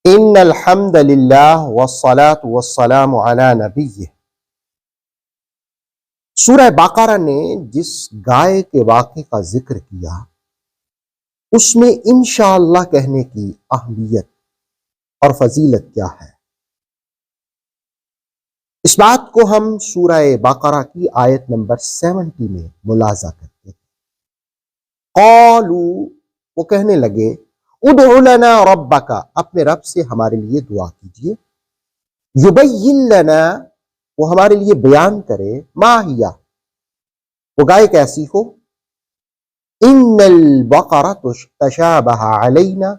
ان الحمد للہ والصلاة والسلام علی نبیہ۔ سورہ بقرہ نے جس گائے کے واقعے کا ذکر کیا اس میں انشاءاللہ کہنے کی اہمیت اور فضیلت کیا ہے، اس بات کو ہم سورہ بقرہ کی آیت نمبر 70 میں ملاحظہ کرتے ہیں۔ قالوا، وہ کہنے لگے، ادع لنا ربک، اپنے رب سے ہمارے لیے دعا کیجئے، یبین لنا، وہ ہمارے لیے بیان کرے، ما ہیا، وہ گائے کیسی ہو، ان البقرہ تشابہ علینا،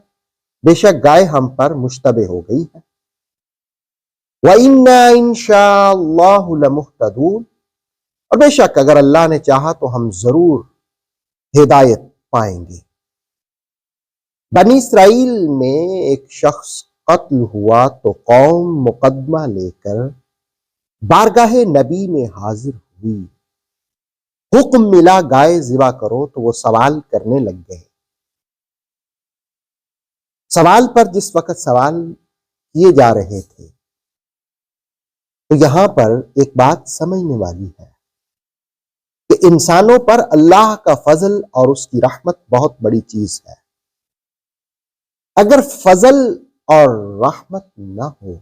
بے شک گائے ہم پر مشتبہ ہو گئی ہے، وَإِنَّا إِن شَاءَ اللَّهُ لَمُهْتَدُونَ، اور بے شک اگر اللہ نے چاہا تو ہم ضرور ہدایت پائیں گے۔ بنی اسرائیل میں ایک شخص قتل ہوا تو قوم مقدمہ لے کر بارگاہ نبی میں حاضر ہوئی، حکم ملا گائے ذبح کرو تو وہ سوال کرنے لگ گئے۔ سوال پر جس وقت سوال کیے جا رہے تھے تو یہاں پر ایک بات سمجھنے والی ہے کہ انسانوں پر اللہ کا فضل اور اس کی رحمت بہت بڑی چیز ہے۔ اگر فضل اور رحمت نہ ہو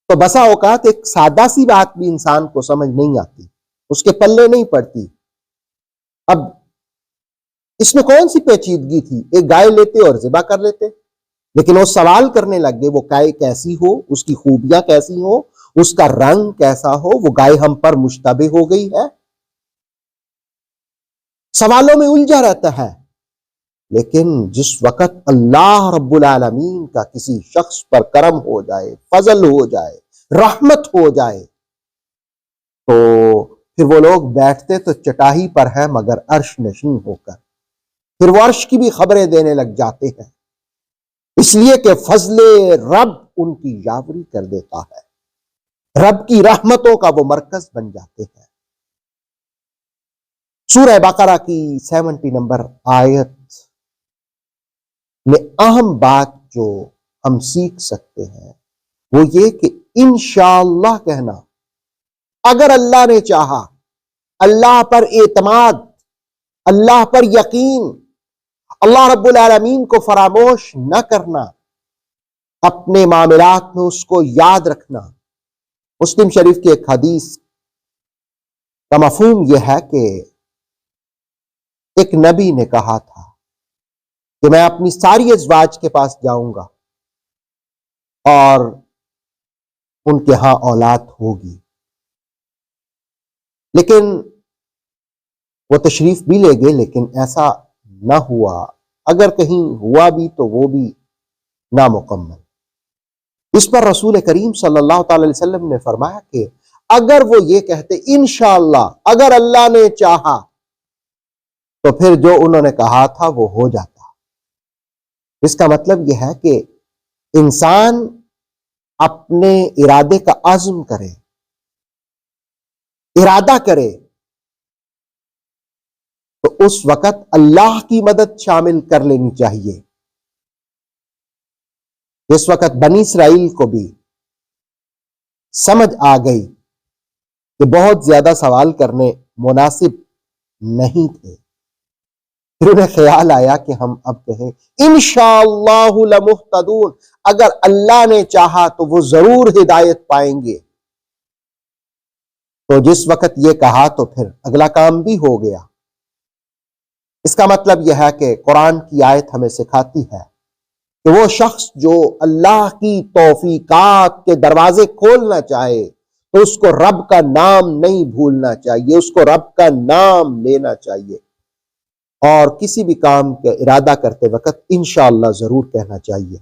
تو بسا اوقات ایک سادہ سی بات بھی انسان کو سمجھ نہیں آتی، اس کے پلے نہیں پڑتی۔ اب اس میں کون سی پیچیدگی تھی، ایک گائے لیتے اور ذبح کر لیتے، لیکن وہ سوال کرنے لگ گئے وہ گائے کیسی ہو، اس کی خوبیاں کیسی ہو، اس کا رنگ کیسا ہو، وہ گائے ہم پر مشتبہ ہو گئی ہے۔ سوالوں میں الجھا رہتا ہے، لیکن جس وقت اللہ رب العالمین کا کسی شخص پر کرم ہو جائے، فضل ہو جائے، رحمت ہو جائے، تو پھر وہ لوگ بیٹھتے تو چٹائی پر ہے مگر عرش نشین ہو کر، پھر وہ عرش کی بھی خبریں دینے لگ جاتے ہیں، اس لیے کہ فضل رب ان کی یاوری کر دیتا ہے، رب کی رحمتوں کا وہ مرکز بن جاتے ہیں۔ سورہ بقرہ کی 70 نمبر آیت میں اہم بات جو ہم سیکھ سکتے ہیں وہ یہ کہ انشاءاللہ کہنا، اگر اللہ نے چاہا، اللہ پر اعتماد، اللہ پر یقین، اللہ رب العالمین کو فراموش نہ کرنا، اپنے معاملات میں اس کو یاد رکھنا۔ مسلم شریف کی ایک حدیث کا مفہوم یہ ہے کہ ایک نبی نے کہا تھا کہ میں اپنی ساری ازواج کے پاس جاؤں گا اور ان کے ہاں اولاد ہوگی، لیکن وہ تشریف بھی لے گئے، لیکن ایسا نہ ہوا، اگر کہیں ہوا بھی تو وہ بھی نامکمل۔ اس پر رسول کریم صلی اللہ تعالی علیہ وسلم نے فرمایا کہ اگر وہ یہ کہتے انشاءاللہ، اگر اللہ نے چاہا، تو پھر جو انہوں نے کہا تھا وہ ہو جاتا۔ اس کا مطلب یہ ہے کہ انسان اپنے ارادے کا عزم کرے، ارادہ کرے، تو اس وقت اللہ کی مدد شامل کر لینی چاہیے۔ جس وقت بنی اسرائیل کو بھی سمجھ آ گئی کہ بہت زیادہ سوال کرنے مناسب نہیں تھے، پھر انہیں خیال آیا کہ ہم اب کہیں انشاءاللہ لمہتدون، اگر اللہ نے چاہا تو وہ ضرور ہدایت پائیں گے۔ تو جس وقت یہ کہا تو پھر اگلا کام بھی ہو گیا۔ اس کا مطلب یہ ہے کہ قرآن کی آیت ہمیں سکھاتی ہے کہ وہ شخص جو اللہ کی توفیقات کے دروازے کھولنا چاہے تو اس کو رب کا نام نہیں بھولنا چاہیے، اس کو رب کا نام لینا چاہیے، اور کسی بھی کام کا ارادہ کرتے وقت انشاءاللہ ضرور کہنا چاہیے۔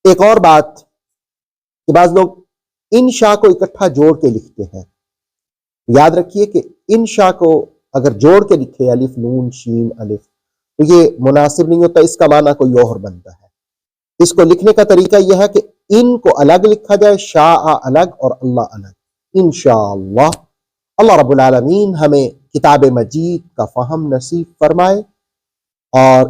ایک اور بات کہ بعض لوگ انشاء کو اکٹھا جوڑ کے لکھتے ہیں، یاد رکھیے کہ انشاء کو اگر جوڑ کے لکھے الف نون شین الف تو یہ مناسب نہیں ہوتا، اس کا معنی کوئی اور بنتا ہے۔ اس کو لکھنے کا طریقہ یہ ہے کہ ان کو الگ لکھا جائے، شاء الگ اور اللہ الگ، انشاءاللہ۔ اللہ رب العالمین ہمیں کتاب مجید کا فہم نصیب فرمائے اور